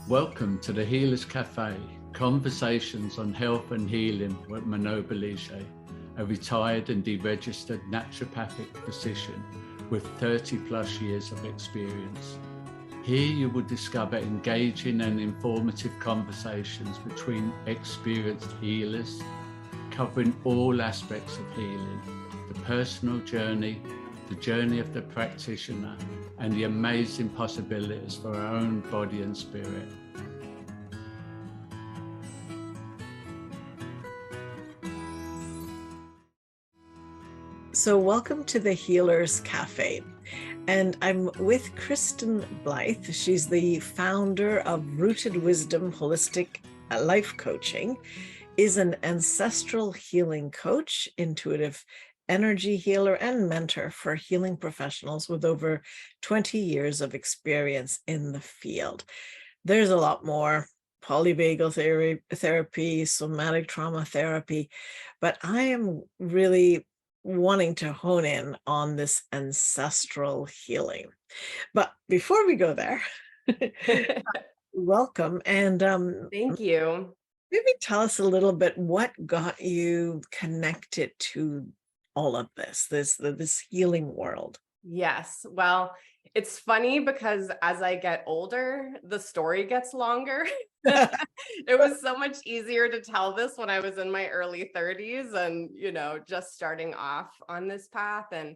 Welcome to the Healers Café, conversations on health and healing with Manon Bolliger, a retired and deregistered naturopathic physician with 30 plus years of experience. Here you will discover engaging and informative conversations between experienced healers, covering all aspects of healing, the personal journey, the journey of the practitioner, and the amazing possibilities for our own body and spirit. So welcome to the Healers Café, and I'm with Kristen Blythe. She's the founder of Rooted Wisdom Holistic Life Coaching, is an ancestral healing coach, intuitive energy healer, and mentor for healing professionals with over 20 years of experience in the field. There's a lot more: polyvagal therapy, somatic trauma therapy, but I am really wanting to hone in on this ancestral healing. But before we go there, welcome. And Thank you. maybe tell us a little bit what got you connected to all of this healing world. Yes. Well, it's funny because as I get older, the story gets longer. It was so much easier to tell this when I was in my early 30s and, just starting off on this path. And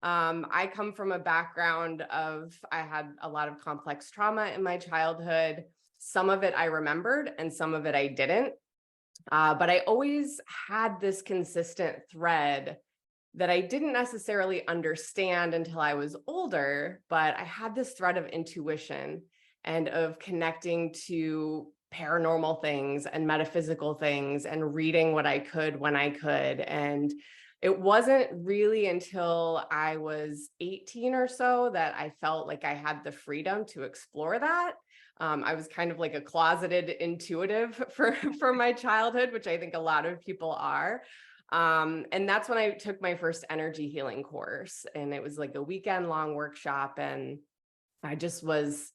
I come from a background of, I had a lot of complex trauma in my childhood. Some of it I remembered and some of it I didn't. But I always had this consistent thread that I didn't necessarily understand until I was older, but I had this thread of intuition and of connecting to paranormal things and metaphysical things and reading what I could when I could. And it wasn't really until I was 18 or so that I felt like I had the freedom to explore that. I was kind of like a closeted intuitive for my childhood, which I think a lot of people are. And that's when I took my first energy healing course, and it was like a weekend long workshop. And I just was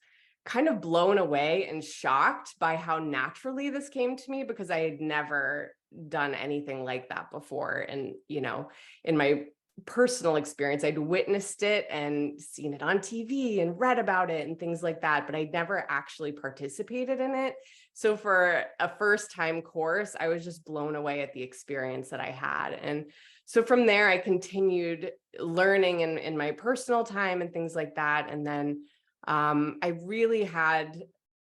kind of blown away and shocked by how naturally this came to me, because I had never done anything like that before. And, in my personal experience, I'd witnessed it and seen it on TV and read about it and things like that, but I'd never actually participated in it. So for a first time course, I was just blown away at the experience that I had. And so from there, I continued learning in my personal time and things like that. And then I really had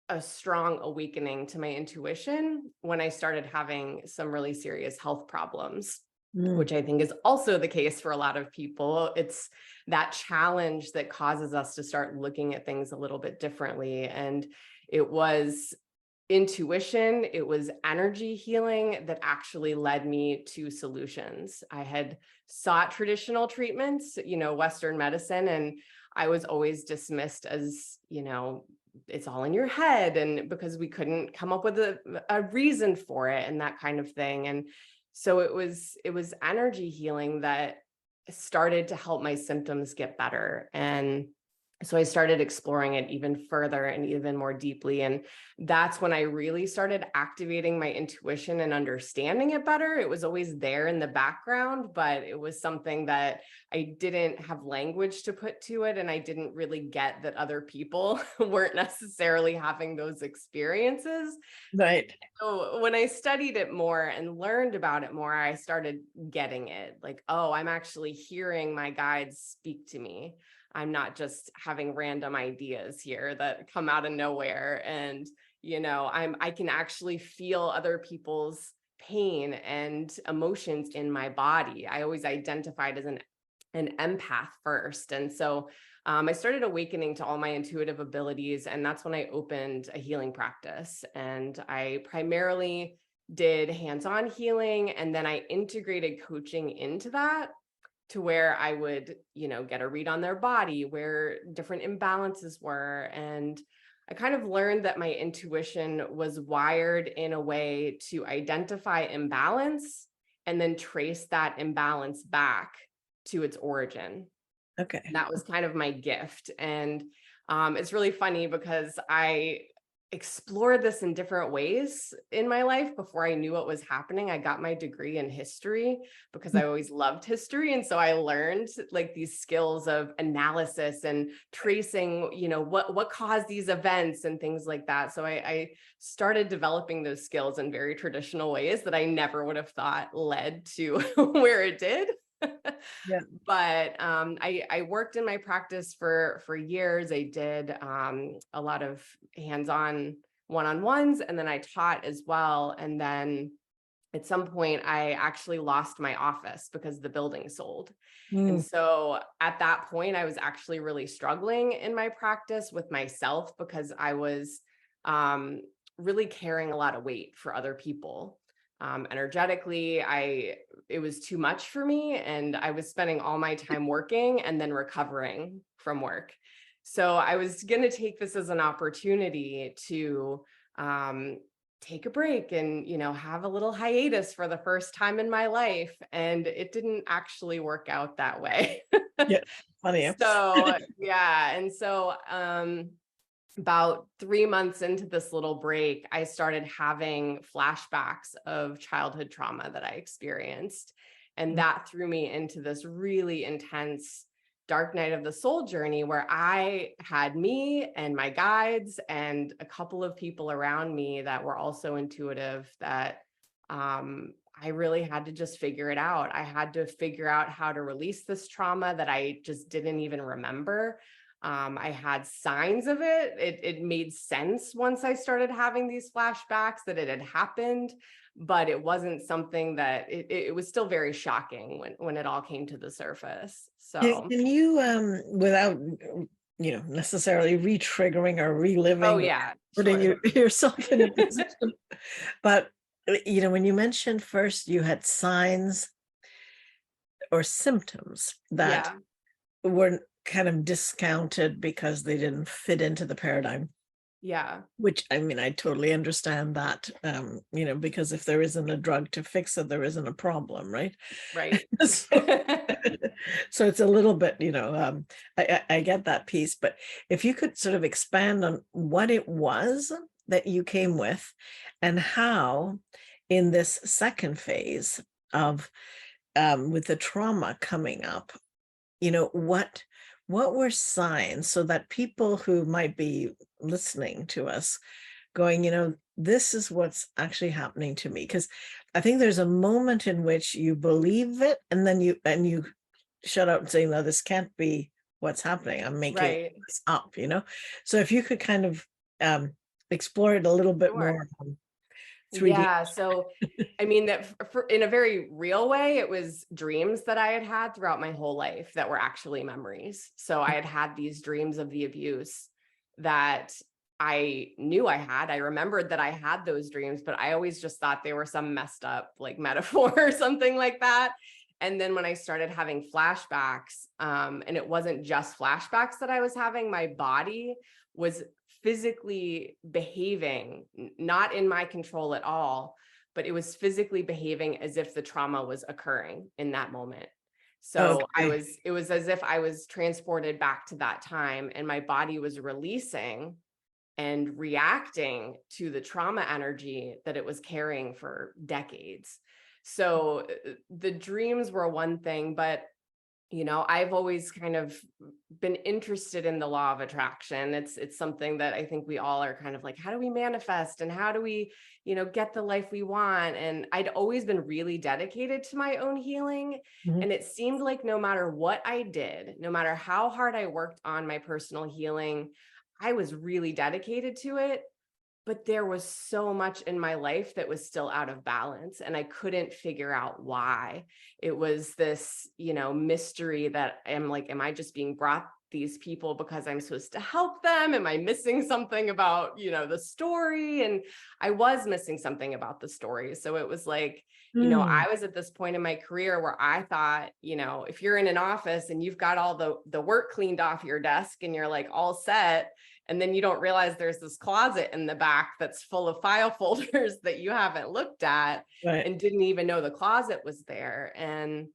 a strong awakening to my intuition when I started having some really serious health problems, which I think is also the case for a lot of people. It's that challenge that causes us to start looking at things a little bit differently. And it was intuition, it was energy healing that actually led me to solutions. I had sought traditional treatments, Western medicine, and I was always dismissed as, it's all in your head, and because we couldn't come up with a reason for it and that kind of thing. And so it was energy healing that started to help my symptoms get better. And so I started exploring it even further and even more deeply. And that's when I really started activating my intuition and understanding it better. It was always there in the background, but it was something that I didn't have language to put to it. And I didn't really get that other people weren't necessarily having those experiences. Right. So when I studied it more and learned about it more, I started getting it. Like, oh, I'm actually hearing my guides speak to me. I'm not just having random ideas here that come out of nowhere. And, I can actually feel other people's pain and emotions in my body. I always identified as an empath first. And so I started awakening to all my intuitive abilities. And that's when I opened a healing practice. And I primarily did hands-on healing. And then I integrated coaching into that, to where I would, get a read on their body, where different imbalances were. And I kind of learned that my intuition was wired in a way to identify imbalance and then trace that imbalance back to its origin. Okay. And that was kind of my gift. And it's really funny because I explored this in different ways in my life before I knew what was happening. I got my degree in history because I always loved history. And so I learned like these skills of analysis and tracing, what caused these events and things like that. So I started developing those skills in very traditional ways that I never would have thought led to where it did. Yeah. But I worked in my practice for years. I did a lot of hands-on one-on-ones, and then I taught as well. And then at some point, I actually lost my office because the building sold. And so at that point, I was actually really struggling in my practice with myself because I was really carrying a lot of weight for other people. Energetically, it was too much for me, and I was spending all my time working and then recovering from work. So I was going to take this as an opportunity to take a break and, have a little hiatus for the first time in my life. And it didn't actually work out that way. Yeah. Funny. So, yeah. And so, about 3 months into this little break, I started having flashbacks of childhood trauma that I experienced. And that threw me into this really intense dark night of the soul journey where I had me and my guides and a couple of people around me that were also intuitive that I really had to just figure it out. I had to figure out how to release this trauma that I just didn't even remember. I had signs of it. It made sense once I started having these flashbacks that it had happened, but it wasn't something that it was still very shocking when it all came to the surface. So Can you, without, necessarily re-triggering or reliving, oh yeah, putting sure. yourself in a position, but, when you mentioned first you had signs or symptoms that were kind of discounted because they didn't fit into the paradigm, Yeah. which I totally understand that, because if there isn't a drug to fix it, there isn't a problem, right? Right. So it's a little bit, I get that piece, but if you could sort of expand on what it was that you came with and how in this second phase of with the trauma coming up, what were signs so that people who might be listening to us going, this is what's actually happening to me? Because I think there's a moment in which you believe it and then you shut out and say, no, this can't be what's happening. I'm making this up, So if you could kind of explore it a little bit more. 3D. Yeah. So, that in a very real way, it was dreams that I had throughout my whole life that were actually memories. So I had these dreams of the abuse that I knew I had. I remembered that I had those dreams, but I always just thought they were some messed up like metaphor or something like that. And then when I started having flashbacks, and it wasn't just flashbacks that I was having, my body was physically behaving, not in my control at all, but it was physically behaving as if the trauma was occurring in that moment. So it was as if I was transported back to that time and my body was releasing and reacting to the trauma energy that it was carrying for decades. So the dreams were one thing, but I've always kind of been interested in the law of attraction. It's something that I think we all are kind of like, how do we manifest and how do we, get the life we want? And I'd always been really dedicated to my own healing. And it seemed like no matter what I did, no matter how hard I worked on my personal healing, I was really dedicated to it. But there was so much in my life that was still out of balance and I couldn't figure out why. It was this, mystery that I'm like, am I just being brought these people because I'm supposed to help them? Am I missing something about, the story? And I was missing something about the story. So it was like, I was at this point in my career where I thought, if you're in an office and you've got all the work cleaned off your desk and you're like all set, and then you don't realize there's this closet in the back that's full of file folders that you haven't looked at and didn't even know the closet was there. And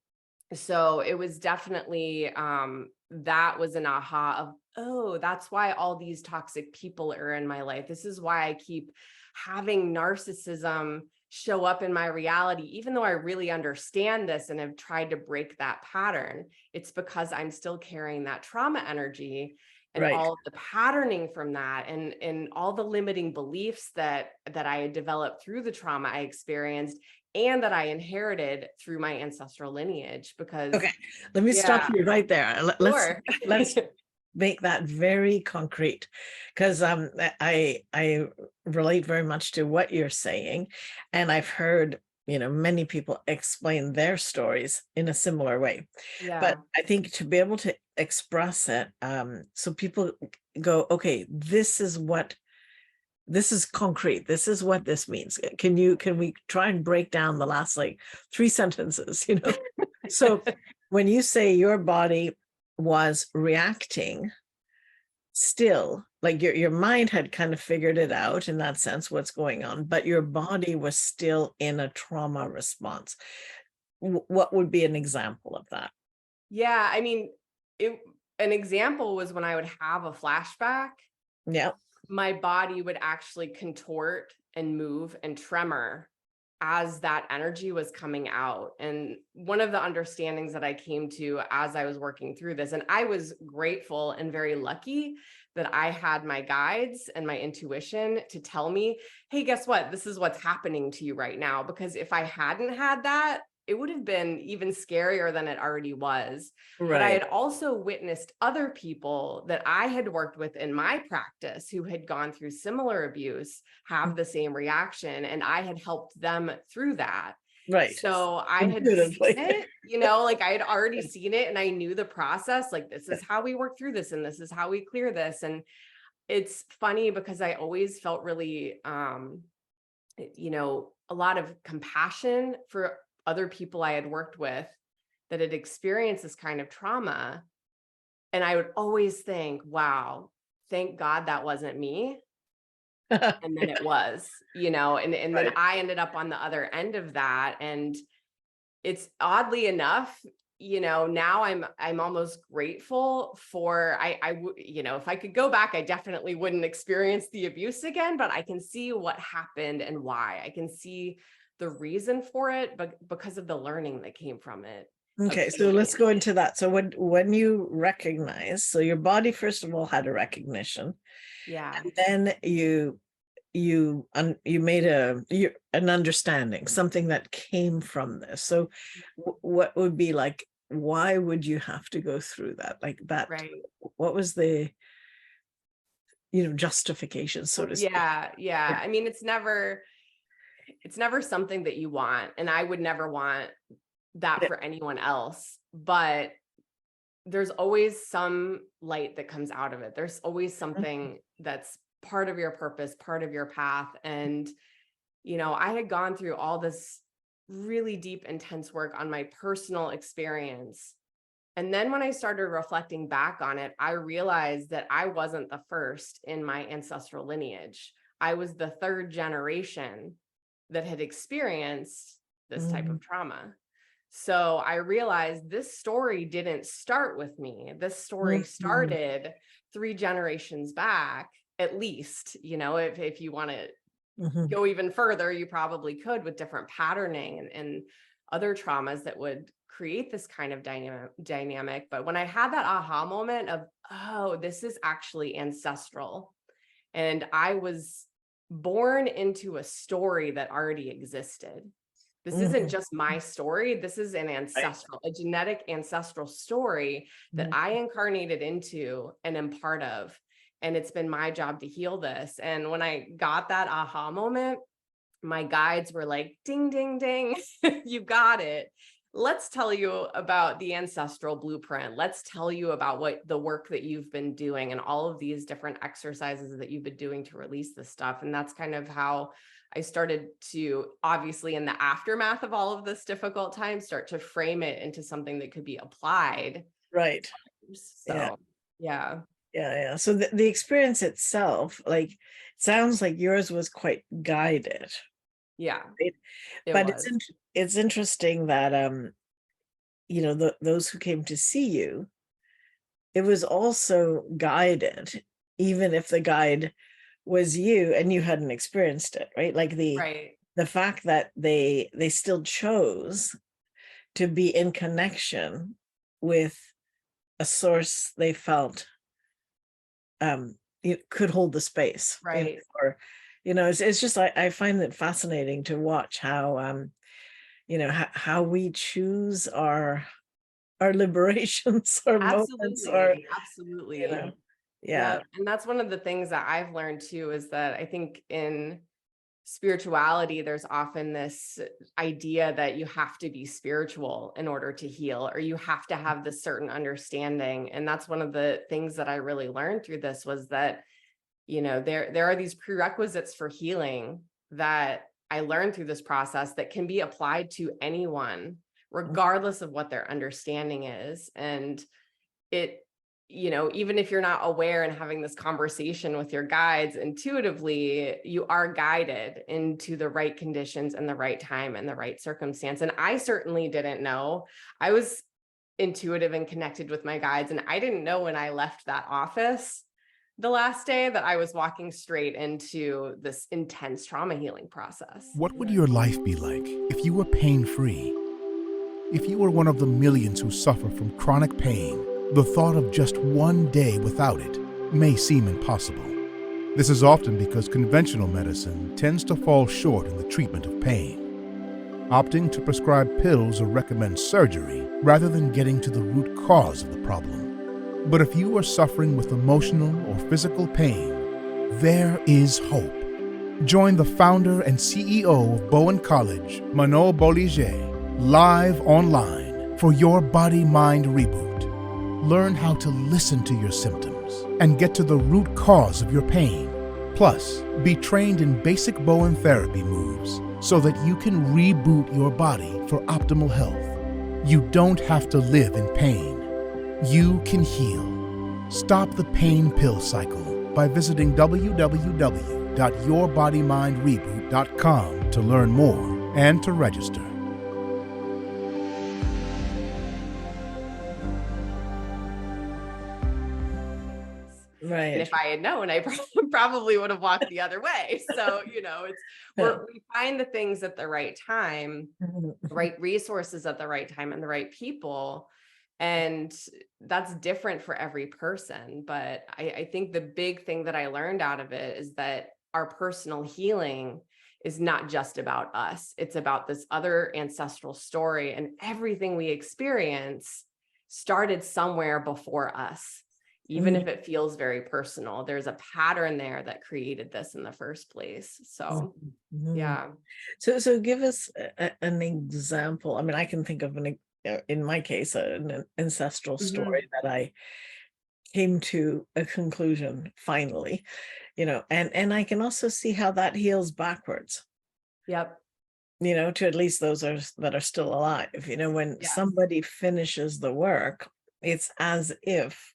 so it was definitely that was an aha of, oh, that's why all these toxic people are in my life. This is why I keep having narcissism show up in my reality, even though I really understand this and have tried to break that pattern. It's because I'm still carrying that trauma energy and Right. all of the patterning from that, and all the limiting beliefs that I had developed through the trauma I experienced and that I inherited through my ancestral lineage. Because Okay, let me stop yeah, you right there. sure. Let's make that very concrete, because I relate very much to what you're saying, and I've heard, many people explain their stories in a similar way. But Yeah. I think to be able to express it, so people go, okay, this is concrete. This is what this means. Can we try and break down the last like 3 sentences, So when you say your body was reacting still, like your mind had kind of figured it out in that sense, what's going on, but your body was still in a trauma response. What would be an example of that? Yeah, I mean, an example was when I would have a flashback, Yeah. my body would actually contort and move and tremor as that energy was coming out. And one of the understandings that I came to as I was working through this, and I was grateful and very lucky that I had my guides and my intuition to tell me, hey, guess what? This is what's happening to you right now. Because if I hadn't had that, it would have been even scarier than it already was. But I Right. had also witnessed other people that I had worked with in my practice who had gone through similar abuse have the same reaction, and I had helped them through that. Right. So I had seen Intuitively. it, like I had already seen it and I knew the process, like this is how we work through this and this is how we clear this. And it's funny because I always felt really, a lot of compassion for other people I had worked with that had experienced this kind of trauma. And I would always think, wow, thank God that wasn't me. And then it was, and then Right. I ended up on the other end of that. And it's oddly enough, now I'm almost grateful for, if I could go back, I definitely wouldn't experience the abuse again, but I can see what happened and why. I can see the reason for it, but because of the learning that came from it. Okay, so let's go into that. So when you recognize, so your body first of all had a recognition, Yeah. and then you made an understanding, something that came from this. So what would be like, why would you have to go through that like that? Right. What was the justification, so to speak? Yeah. I mean, it's never something that you want, and I would never want that for anyone else, but there's always some light that comes out of it. There's always something that's part of your purpose, part of your path. And, I had gone through all this really deep, intense work on my personal experience. And then when I started reflecting back on it, I realized that I wasn't the first in my ancestral lineage. I was the third generation that had experienced this type of trauma. So I realized this story didn't start with me. This story started 3 generations back, at least. If you want to go even further, you probably could, with different patterning and other traumas that would create this kind of dynamic. But when I had that aha moment of, oh, this is actually ancestral, and I was born into a story that already existed. This isn't just my story. This is an ancestral, a genetic ancestral story that I incarnated into and am part of. And it's been my job to heal this. And when I got that aha moment, my guides were like, ding, ding, ding, you got it. Let's tell you about the ancestral blueprint. Let's tell you about what the work that you've been doing and all of these different exercises that you've been doing to release this stuff. And that's kind of how I started to, obviously in the aftermath of all of this difficult time, start to frame it into something that could be applied. Right. So, yeah. So the experience itself, like, sounds like yours was quite guided. Yeah. Right? But it's interesting that those who came to see you it was also guided, even if the guide was you and you hadn't experienced it, right? Like Right. the fact that they still chose to be in connection with a source they felt it could hold the space, Right. or it's just I find it fascinating to watch how how we choose our liberations, our moments, or Absolutely. you know Absolutely. yeah. Yeah. And that's one of the things that I've learned too, is that I think in spirituality, there's often this idea that you have to be spiritual in order to heal, or you have to have this certain understanding. And that's one of the things that I really learned through this, was that, there are these prerequisites for healing that I learned through this process that can be applied to anyone, regardless of what their understanding is. And it, even if you're not aware and having this conversation with your guides intuitively, you are guided into the right conditions and the right time and the right circumstance. And I certainly didn't know. I was intuitive and connected with my guides, and I didn't know when I left that office the last day that I was walking straight into this intense trauma healing process. What would your life be like if you were pain-free? If you were one of the millions who suffer from chronic pain, the thought of just one day without it may seem impossible. This is often because conventional medicine tends to fall short in the treatment of pain, opting to prescribe pills or recommend surgery rather than getting to the root cause of the problem. But if you are suffering with emotional or physical pain, there is hope. Join the founder and CEO of Bowen College, Manon Bolliger, live online for your body-mind reboot. Learn how to listen to your symptoms and get to the root cause of your pain. Plus, be trained in basic Bowen therapy moves so that you can reboot your body for optimal health. You don't have to live in pain. You can heal. Stop the pain pill cycle by visiting www.yourbodymindreboot.com to learn more and to register. Right. And if I had known, I probably would have walked the other way. So, we find the things at the right time, the right resources at the right time, and the right people. And that's different for every person. But I think the big thing that I learned out of it is that our personal healing is not just about us. It's about this other ancestral story, and everything we experience started somewhere before us. Even if it feels very personal, there's a pattern there that created this in the first place. So, yeah. So give us an example. I mean, I can think of in my case, an ancestral story that I came to a conclusion finally, and I can also see how that heals backwards. Yep. To at least those that are still alive. When Yes. somebody finishes the work, it's as if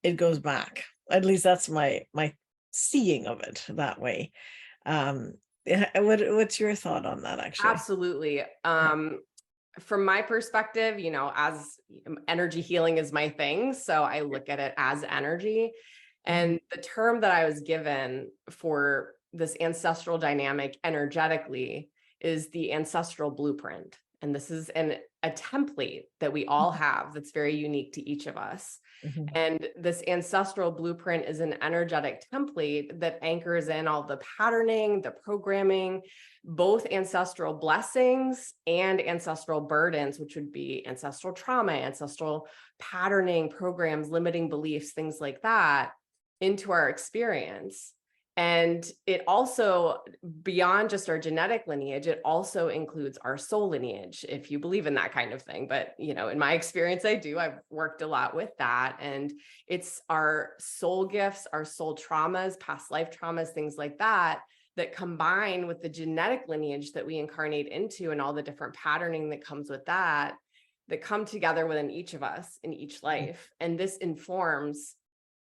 it goes back. At least that's my seeing of it that way. What's your thought on that, actually? Absolutely. From my perspective, as energy healing is my thing, so I look at it as energy. And the term that I was given for this ancestral dynamic energetically is the ancestral blueprint. And this is a template that we all have that's very unique to each of us. And this ancestral blueprint is an energetic template that anchors in all the patterning, the programming, both ancestral blessings and ancestral burdens, which would be ancestral trauma, ancestral patterning, programs, limiting beliefs, things like that, into our experience. And it also, beyond just our genetic lineage, it also includes our soul lineage, if you believe in that kind of thing. But, in my experience, I do. I've worked a lot with that. And it's our soul gifts, our soul traumas, past life traumas, things like that, that combine with the genetic lineage that we incarnate into and all the different patterning that comes with that come together within each of us in each life. And this informs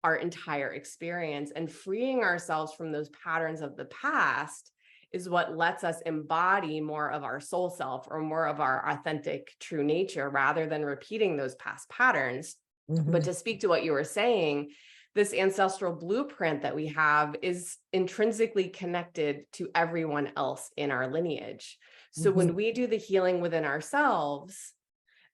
our entire experience, and freeing ourselves from those patterns of the past is what lets us embody more of our soul self, or more of our authentic true nature, rather than repeating those past patterns. But to speak to what you were saying, this ancestral blueprint that we have is intrinsically connected to everyone else in our lineage. So when we do the healing within ourselves,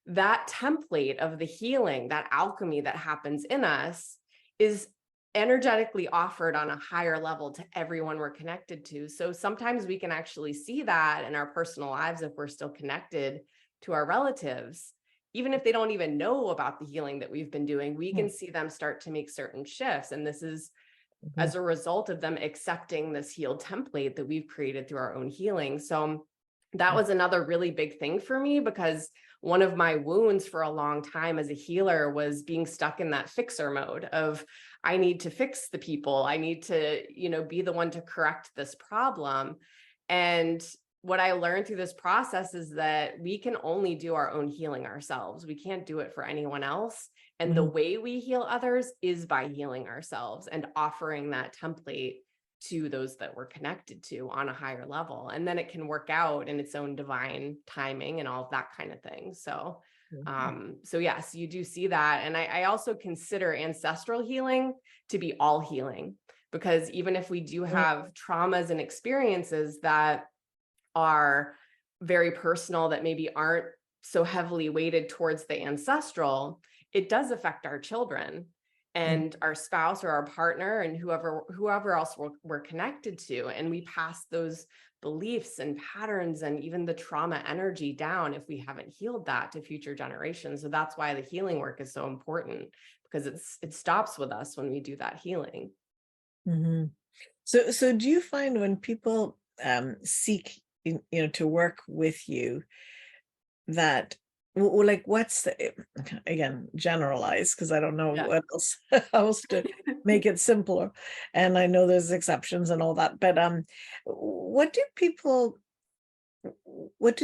that template of the healing, that alchemy that happens in us, is energetically offered on a higher level to everyone we're connected to. So sometimes we can actually see that in our personal lives if we're still connected to our relatives. Even if they don't even know about the healing that we've been doing, we can see them start to make certain shifts. And this is as a result of them accepting this healed template that we've created through our own healing. So that was another really big thing for me, because one of my wounds for a long time as a healer was being stuck in that fixer mode of, I need to fix the people. I need to, be the one to correct this problem. And what I learned through this process is that we can only do our own healing ourselves. We can't do it for anyone else. And the way we heal others is by healing ourselves and offering that template to those that we're connected to on a higher level. And then it can work out in its own divine timing and all of that kind of thing. So, so yes, you do see that. And I also consider ancestral healing to be all healing, because even if we do have traumas and experiences that are very personal, that maybe aren't so heavily weighted towards the ancestral, it does affect our children and our spouse or our partner and whoever else we're connected to. And we pass those beliefs and patterns and even the trauma energy down if we haven't healed that to future generations. So that's why the healing work is so important, because it stops with us when we do that healing. So do you find when people seek to work with you, that like what's the, again, generalize, because I don't know what else else to make it simpler, and I know there's exceptions and all that, but what do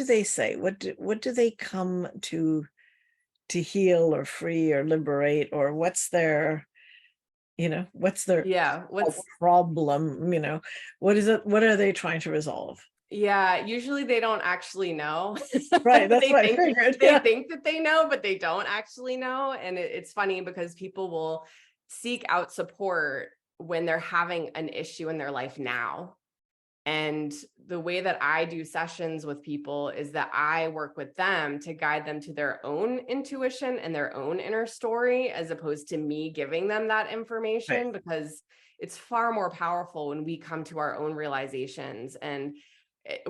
they say, what do they come to heal or free or liberate, or what's their problem, what is it, what are they trying to resolve? Yeah, usually they don't actually know. Right, that's what I figured. They think that they know, but they don't actually know. And it's funny because people will seek out support when they're having an issue in their life now. And the way that I do sessions with people is that I work with them to guide them to their own intuition and their own inner story, as opposed to me giving them that information, because it's far more powerful when we come to our own realizations, and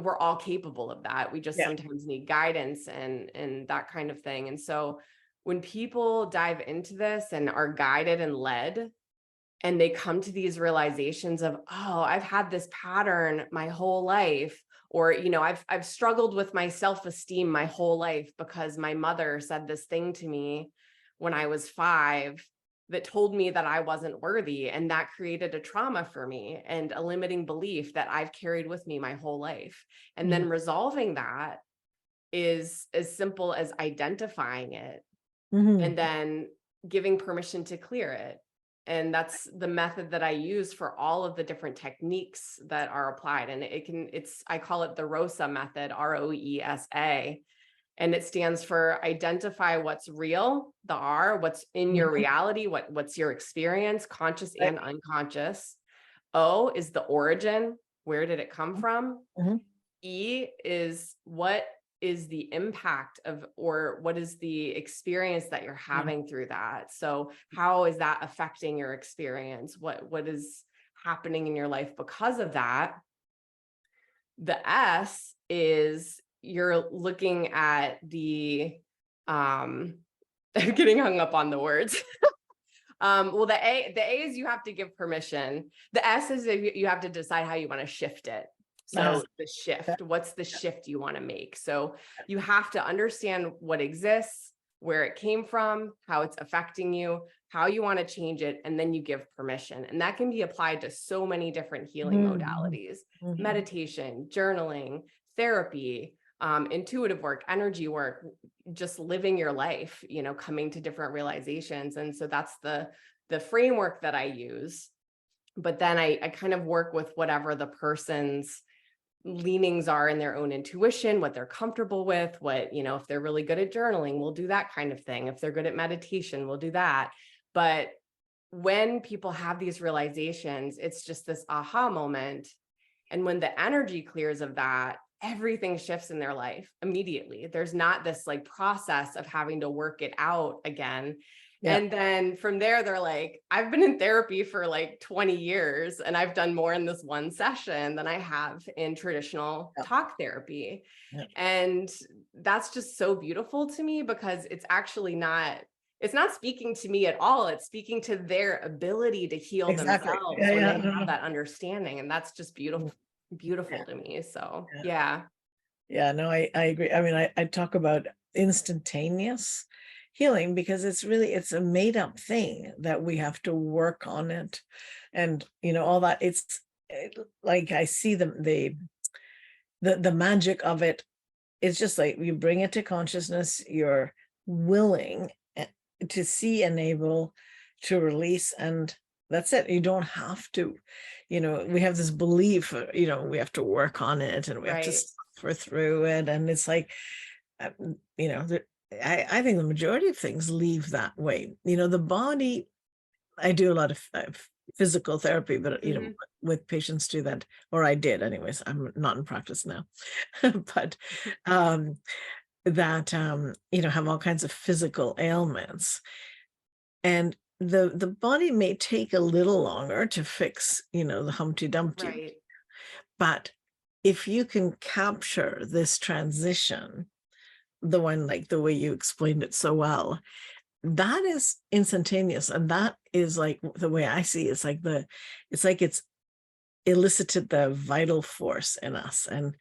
we're all capable of that. We just sometimes need guidance and that kind of thing. And so when people dive into this and are guided and led, and they come to these realizations of, oh, I've had this pattern my whole life, or, I've struggled with my self-esteem my whole life because my mother said this thing to me when I was 5 that told me that I wasn't worthy. And that created a trauma for me and a limiting belief that I've carried with me my whole life. And then resolving that is as simple as identifying it and then giving permission to clear it. And that's the method that I use for all of the different techniques that are applied. And I call it the ROSA method, ROESA. And it stands for identify what's real, the R, what's in your reality, what's your experience, conscious and unconscious. O is the origin. Where did it come from? E is what is the impact of, or what is the experience that you're having through that? So how is that affecting your experience? What is happening in your life because of that? The S is you're looking at the, I'm getting hung up on the words. Well, the A is you have to give permission. The S is you have to decide how you want to shift it. So the shift, what's the shift you want to make? So you have to understand what exists, where it came from, how it's affecting you, how you want to change it, and then you give permission. And that can be applied to so many different healing modalities: meditation, journaling, therapy, intuitive work, energy work, just living your life, coming to different realizations. And so that's the framework that I use. But then I kind of work with whatever the person's leanings are in their own intuition, what they're comfortable with, what, if they're really good at journaling, we'll do that kind of thing. If they're good at meditation, we'll do that. But when people have these realizations, it's just this aha moment. And when the energy clears of that, everything shifts in their life immediately. There's not this like process of having to work it out again. Yeah. And then from there, they're like, I've been in therapy for like 20 years and I've done more in this one session than I have in traditional talk therapy. Yeah. And that's just so beautiful to me, because it's actually it's not speaking to me at all. It's speaking to their ability to heal themselves when they have that understanding. And that's just beautiful to me. So, yeah. Yeah, no, I agree. I mean, I talk about instantaneous healing because it's a made up thing that we have to work on it. And, all that like, I see the magic of it. It's just like you bring it to consciousness, you're willing to see and able to release, and that's it. You don't have to, we have this belief, we have to work on it and we have to suffer through it. And it's like, I think the majority of things leave that way. The body, I do a lot of physical therapy, but, with patients do that, or I did anyways. I'm not in practice now, but that, have all kinds of physical ailments. And the body may take a little longer to fix, the Humpty Dumpty. Right. But if you can capture this transition, the way you explained it so well, that is instantaneous. And that is like the way I see it. It's elicited the vital force in us. And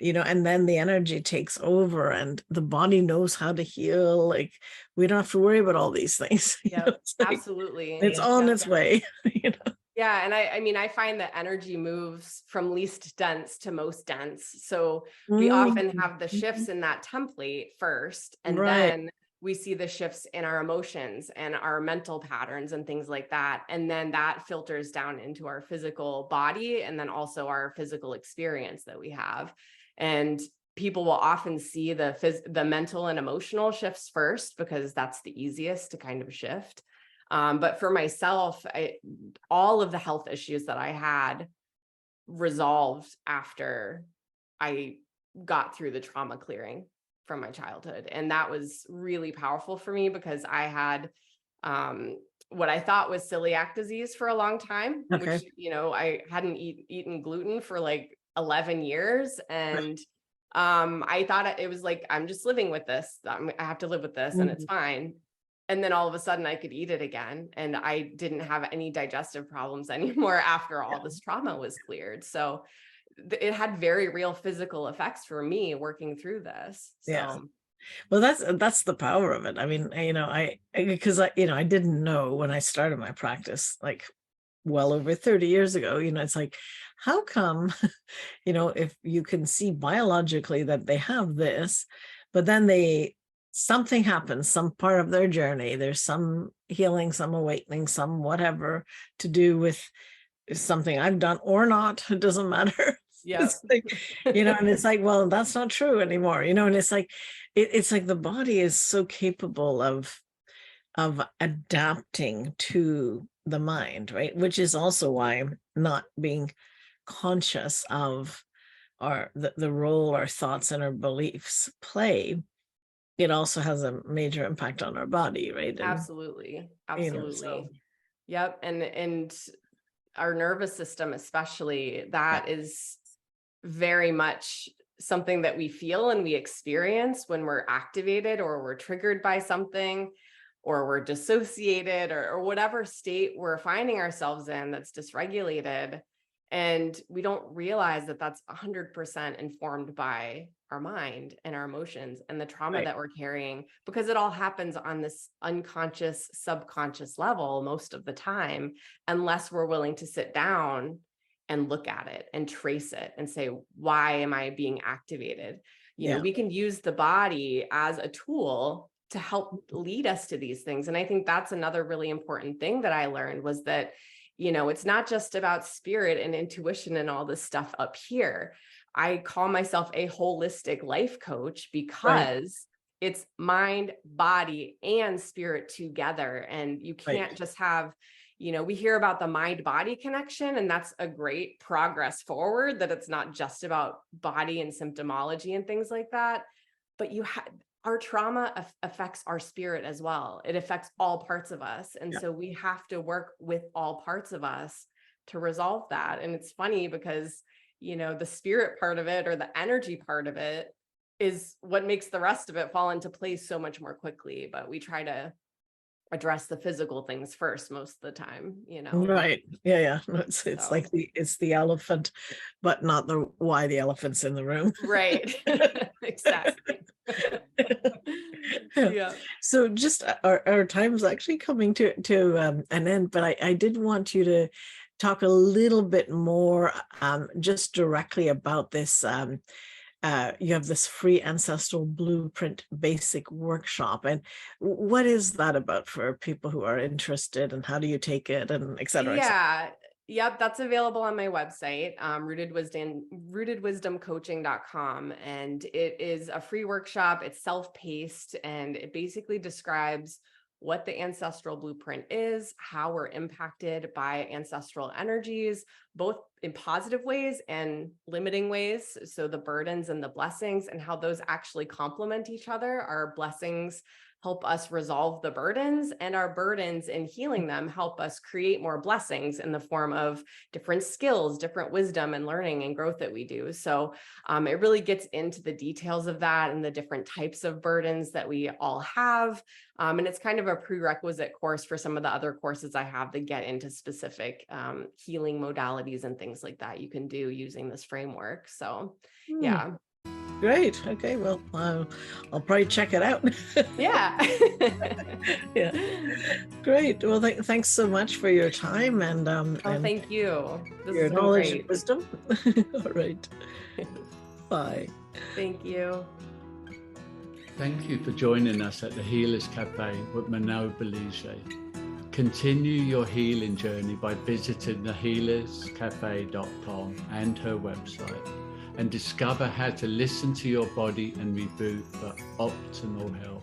and then the energy takes over and the body knows how to heal. Like, we don't have to worry about all these things. Yeah, absolutely. It's on its way. Yeah. And I mean, I find that energy moves from least dense to most dense. So we often have the shifts in that template first, and then we see the shifts in our emotions and our mental patterns and things like that. And then that filters down into our physical body, and then also our physical experience that we have. And people will often see the mental and emotional shifts first, because that's the easiest to kind of shift. But for myself, all of the health issues that I had resolved after I got through the trauma clearing from my childhood. And that was really powerful for me, because I had what I thought was celiac disease for a long time, which, I hadn't eaten gluten for like 11 years. And I thought it was like, I'm just living with this. I have to live with this and it's fine. And then all of a sudden I could eat it again. And I didn't have any digestive problems anymore after all this trauma was cleared. So it had very real physical effects for me working through this. So. Yeah. Well, that's the power of it. I mean, because I didn't know when I started my practice, like well over 30 years ago, it's like, how come, if you can see biologically that they have this, but then something happens, some part of their journey, there's some healing, some awakening, some whatever to do with something I've done or not, it doesn't matter. Yeah. It's like, and it's like, well, that's not true anymore, and it's like, it's like the body is so capable of adapting to the mind, right? Which is also why not being conscious of the role our thoughts and our beliefs play, it also has a major impact on our body, right? And, absolutely. Yep. And our nervous system, especially, that is very much something that we feel and we experience when we're activated or we're triggered by something, or we're dissociated, or whatever state we're finding ourselves in that's dysregulated. And we don't realize that that's 100% informed by our mind and our emotions and the trauma that we're carrying, because it all happens on this unconscious, subconscious level most of the time, unless we're willing to sit down and look at it and trace it and say, why am I being activated? We can use the body as a tool to help lead us to these things. And I think that's another really important thing that I learned, was that, it's not just about spirit and intuition and all this stuff up here, I call myself a holistic life coach because it's mind, body, and spirit together. And you can't just have, we hear about the mind body connection, and that's a great progress forward, that it's not just about body and symptomology and things like that. But our trauma affects our spirit as well. It affects all parts of us. And so we have to work with all parts of us to resolve that. And it's funny because, the spirit part of it, or the energy part of it, is what makes the rest of it fall into place so much more quickly. But we try to address the physical things first most of the time, Right. Yeah. It's like it's the elephant, but not why the elephant's in the room. Right. Exactly. Yeah. So just our time's actually coming to an end, but I did want you to talk a little bit more just directly about this. You have this free ancestral blueprint basic workshop, and what is that about for people who are interested, and how do you take it, and et cetera, et cetera? Yeah. Yep. That's available on my website, rootedwisdomcoaching.com. And it is a free workshop. It's self-paced, and it basically describes what the ancestral blueprint is, how we're impacted by ancestral energies, both in positive ways and limiting ways. So the burdens and the blessings, and how those actually complement each other. Our blessings help us resolve the burdens, and our burdens, in healing them, help us create more blessings in the form of different skills, different wisdom and learning and growth that we do. So it really gets into the details of that and the different types of burdens that we all have. And it's kind of a prerequisite course for some of the other courses I have that get into specific healing modalities and things like that you can do using this framework. So yeah. Great. Okay. Well, I'll probably check it out. Yeah. Yeah. Great. Well, thanks so much for your time and thank you. This your has been knowledge great. and wisdom. All right. Bye. Thank you. Thank you for joining us at the Healers Café with Manon Bolliger. Continue your healing journey by visiting thehealerscafe.com and her website, and discover how to listen to your body and reboot for optimal health.